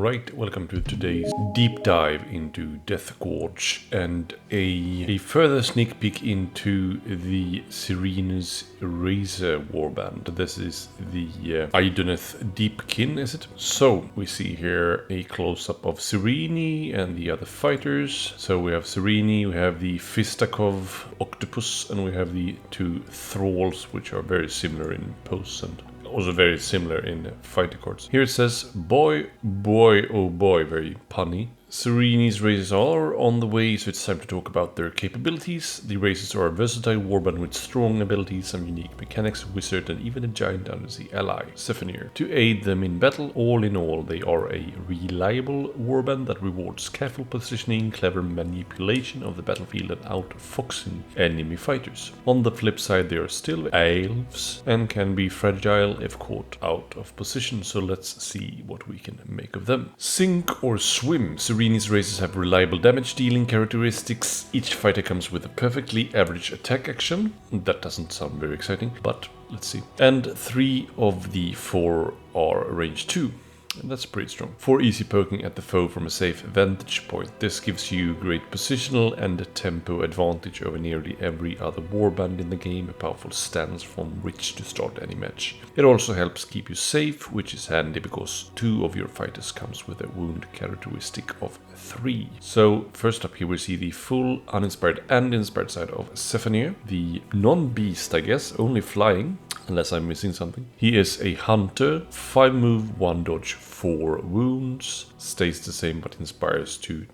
Alright, welcome to today's deep dive into Deathgorge and a further sneak peek into the Cyreni's Razor warband. This is the Idoneth Deepkin, is it? So, we see here a close-up of Cyreni and the other fighters. So we have Cyreni, we have the Fistakov octopus, and we have the two thralls, which are very similar in pose and also very similar in fighter cards. Here it says, boy, oh boy, very punny. Cyreni's races are on the way, so it's time to talk about their capabilities. The races are a versatile warband with strong abilities, some unique mechanics, a wizard, and even a giant undersea ally, Cyreni. To aid them in battle, all in all, they are a reliable warband that rewards careful positioning, clever manipulation of the battlefield, and outfoxing enemy fighters. On the flip side, they are still elves and can be fragile if caught out of position, so let's see what we can make of them. Sink or swim. Cyreni's races have reliable damage dealing characteristics. Each fighter comes with a perfectly average attack action. That doesn't sound very exciting, but let's see. And 3 of the 4 are range 2. And that's pretty strong. For easy poking at the foe from a safe vantage point. This gives you great positional and tempo advantage over nearly every other warband in the game, a powerful stance from which to start any match. It also helps keep you safe, which is handy because 2 of your fighters comes with a wound characteristic of 3. So first up here we see the full uninspired and inspired side of Cyreni, the non-beast I guess, only flying. Unless I'm missing something. He is a hunter, 5 move, 1 dodge, 4 wounds. Stays the same but inspires to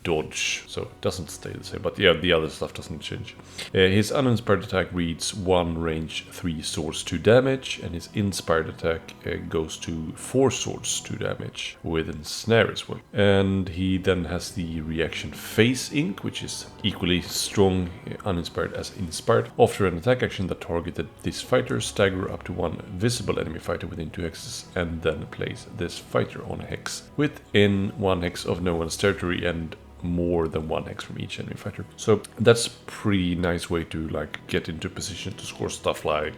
dodge. So it doesn't stay the same, but yeah, the other stuff doesn't change. His uninspired attack reads 1 range, 3 swords, 2 damage. And his inspired attack goes to 4 swords, 2 damage. With a snare as well. And he then has the reaction Phase Ink, which is equally strong, uninspired as inspired. After an attack action that targeted this fighter, stagger up to 1 visible enemy fighter within 2 hexes and then place this fighter on a hex within 1 hex of no one's territory and more than 1 hex from each enemy fighter. So that's a pretty nice way to like get into position to score stuff like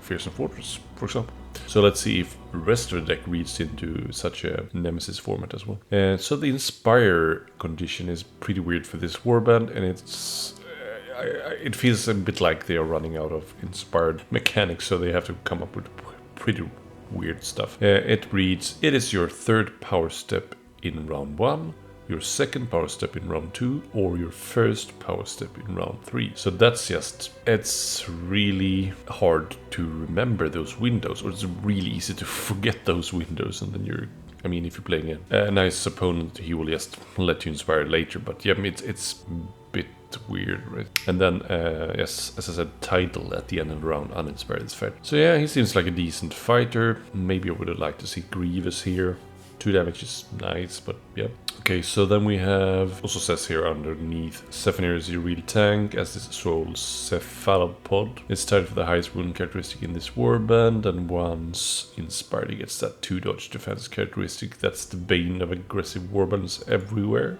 Fearsome Fortress, for example. So let's see if the rest of the deck reads into such a Nemesis format as well. So the Inspire condition is pretty weird for this warband, and it feels a bit like they are running out of inspired mechanics, so they have to come up with pretty weird stuff. It reads, it is your 3rd power step in round 1, your 2nd power step in round 2, or your 1st power step in round 3. So that's just, it's really hard to remember those windows, or it's really easy to forget those windows, and then if you're playing a nice opponent, he will just let you inspire later, but yeah, it's a bit weird, right? And then, yes, as I said, title at the end of the round, uninspired is fighter. So yeah, he seems like a decent fighter. Maybe I would have liked to see Grievous here. 2 damage is nice, but yeah. Okay, so then we have, also says here underneath, Cyreni is a real tank, as this Soul's Cephalopod. It's tied for the highest wound characteristic in this warband, and once inspired he gets that 2 dodge defense characteristic. That's the bane of aggressive warbands everywhere.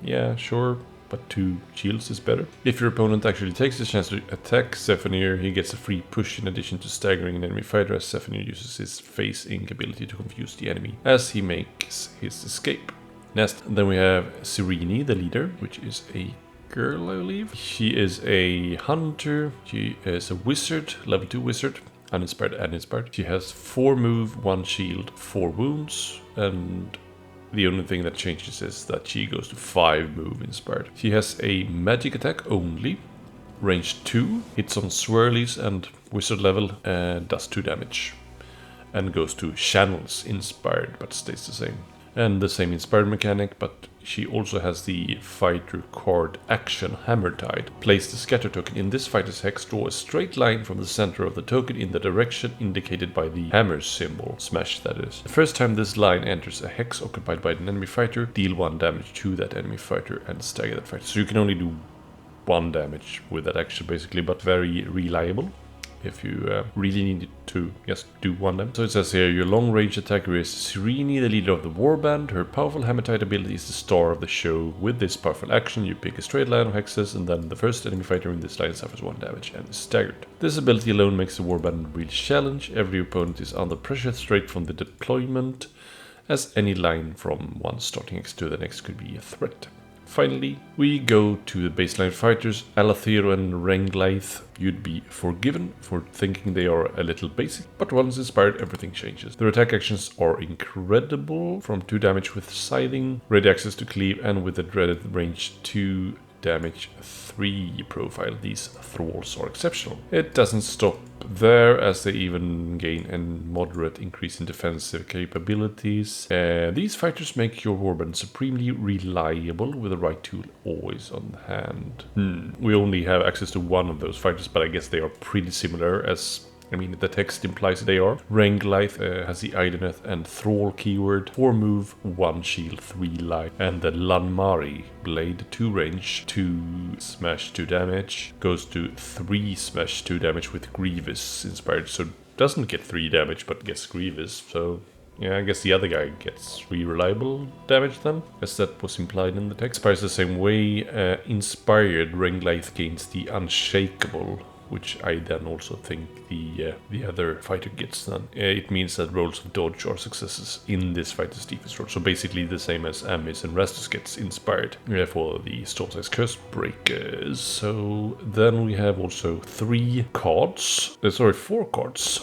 Yeah, sure. But 2 shields is better. If your opponent actually takes the chance to attack Cyreni, he gets a free push in addition to staggering an enemy fighter, as Cyreni uses his Phase Ink ability to confuse the enemy as he makes his escape. Next, then we have Cyreni, the leader, which is a girl, I believe. She is a hunter. She is a wizard, level 2 wizard, uninspired and inspired. She has 4 move, 1 shield, 4 wounds, and the only thing that changes is that she goes to 5 move inspired. She has a magic attack only, range 2, hits on swirlies and wizard level, does 2 damage. And goes to channels inspired, but stays the same. And the same inspired mechanic, but she also has the fighter card action Hammer Tide. Place the scatter token in this fighter's hex, draw a straight line from the center of the token in the direction indicated by the hammer symbol, smash that is. The first time this line enters a hex occupied by an enemy fighter, deal 1 damage to that enemy fighter and stagger that fighter. So you can only do 1 damage with that action basically, but very reliable if you really need to just do 1 damage. So it says here, your long range attacker is Cyreni, the leader of the warband. Her powerful Hammertide ability is the star of the show. With this powerful action, you pick a straight line of hexes, and then the first enemy fighter in this line suffers 1 damage and is staggered. This ability alone makes the warband a real challenge. Every opponent is under pressure straight from the deployment, as any line from one starting X to the next could be a threat. Finally, we go to the baseline fighters, Alathir and Renglaith. You'd be forgiven for thinking they are a little basic, but once inspired, everything changes. Their attack actions are incredible, from 2 damage with Scything, ready access to cleave, and with the dreaded range 2 damage 3 profile. These thralls are exceptional. It doesn't stop there, as they even gain a moderate increase in defensive capabilities. These fighters make your warband supremely reliable with the right tool always on hand. We only have access to one of those fighters, but I guess they are pretty similar, as the text implies they are. Renglaith has the Idoneth and Thrall keyword, 4 move, 1 shield, 3 life. And the Lanmari blade, 2 range, 2 smash, 2 damage. Goes to 3 smash, 2 damage with Grievous inspired. So doesn't get 3 damage, but gets Grievous. So yeah, I guess the other guy gets 3 reliable damage then, as that was implied in the text. Inspires the same way. Inspired, Renglaith gains the Unshakable, which I then also think the other fighter gets then. It means that rolls of dodge are successes in this fighter's defense roll. So basically the same as Amis and Rastus gets inspired for the Stormsize Curse Breakers. So then we have also 4 cards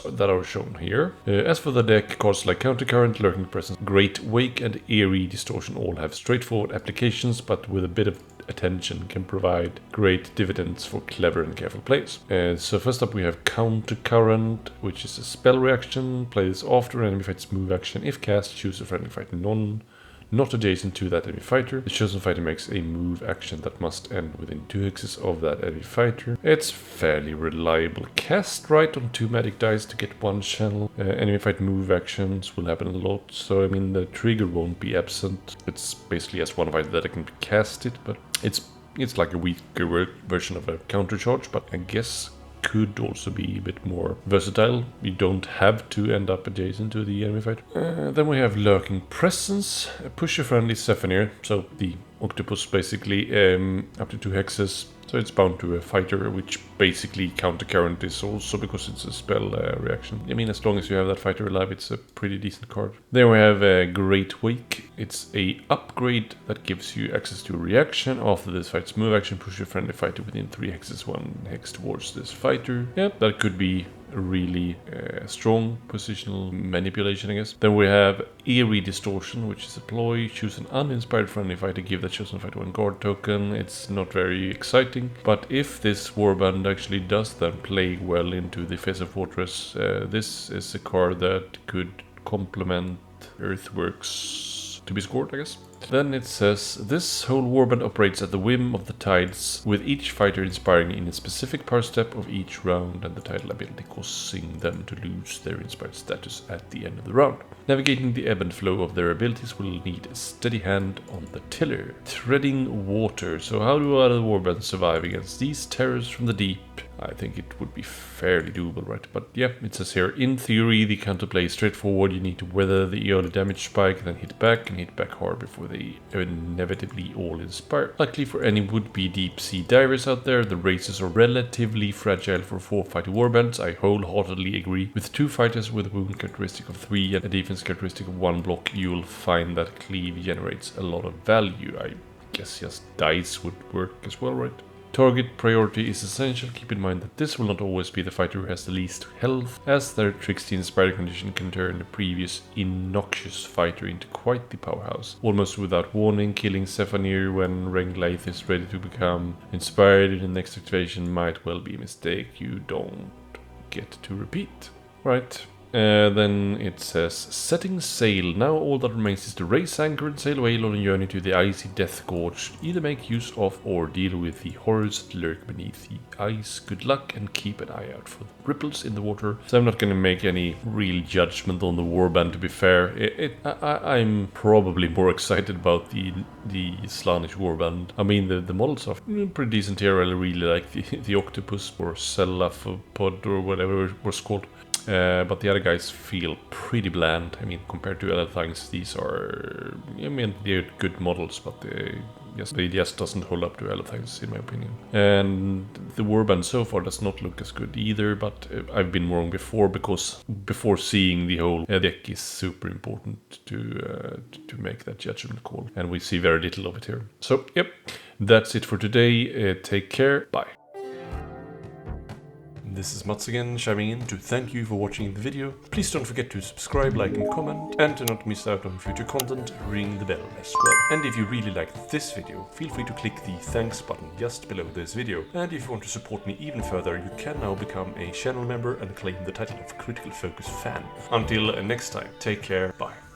that are shown here. As for the deck, cards like Countercurrent, Lurking Presence, Great Wake, and Eerie Distortion all have straightforward applications, but with a bit of attention can provide great dividends for clever and careful plays. So first up we have Countercurrent, which is a spell reaction. Play this after an enemy fighter's move action. If cast, choose a friendly fighter not adjacent to that enemy fighter. The chosen fighter makes a move action that must end within 2 hexes of that enemy fighter. It's fairly reliable. Cast right on 2 magic dice to get 1 channel. Enemy fight move actions will happen a lot, so the trigger won't be absent. It's basically as one fighter that I can cast it, but it's like a weaker version of a counter charge, but I guess could also be a bit more versatile. You don't have to end up adjacent to the enemy fighter. Then we have Lurking Presence, push a friendly Zephanier, so the octopus basically, up to 2 hexes. So it's bound to a fighter, which basically Countercurrent is also, because it's a spell reaction. As long as you have that fighter alive, it's a pretty decent card. Then we have a Great Wake. It's a upgrade that gives you access to a reaction. After this fight's move action, push a friendly fighter within 3 hexes, 1 hex towards this fighter. Yeah, that could be a really strong positional manipulation, I guess. Then we have Eerie Distortion, which is a ploy. Choose an uninspired friendly fighter, give that chosen fighter 1 guard token. It's not very exciting, but if this warband actually does then play well into the Face of Fortress, this is a card that could complement Earthworks to be scored, I guess. Then it says, this whole warband operates at the whim of the tides, with each fighter inspiring in a specific power step of each round, and the tidal ability causing them to lose their inspired status at the end of the round. Navigating the ebb and flow of their abilities will need a steady hand on the tiller. Treading Water. So how do other warbands survive against these terrors from the deep? I think it would be fairly doable, right? But yeah, it says here, in theory, the counterplay is straightforward. You need to weather the early damage spike, then hit back hard before they inevitably all inspire. Luckily for any would-be deep-sea divers out there, the races are relatively fragile for 4 fighter warbands. I wholeheartedly agree. With 2 fighters with a wound characteristic of 3 and a defense characteristic of 1 block, you'll find that cleave generates a lot of value. I guess just dice would work as well, right? Target priority is essential. Keep in mind that this will not always be the fighter who has the least health, as their tricksy inspired condition can turn the previous innoxious fighter into quite the powerhouse. Almost without warning, killing Zephanier when Renglaith is ready to become inspired in the next activation might well be a mistake you don't get to repeat. Right. Then it says, setting sail. Now all that remains is to raise anchor and sail away on a journey to the icy Deathgorge. Either make use of or deal with the horrors that lurk beneath the ice. Good luck and keep an eye out for the ripples in the water. So I'm not going to make any real judgment on the warband, to be fair. I'm probably more excited about the Slaanesh warband. The models are pretty decent here. I really like the octopus or cephalopod or whatever it was called. But the other guys feel pretty bland. Compared to other things, these are, they're good models, but It just doesn't hold up to Elethians, in my opinion. And the warband so far does not look as good either, but I've been wrong before, because before seeing the whole deck is super important to make that judgment call, and we see very little of it here. So, yep, that's it for today. Take care. Bye. This is Mats again, chiming in to thank you for watching the video. Please don't forget to subscribe, like and comment, and to not miss out on future content, ring the bell as well. And if you really liked this video, feel free to click the thanks button just below this video. And if you want to support me even further, you can now become a channel member and claim the title of Critical Focus Fan. Until next time, take care, bye.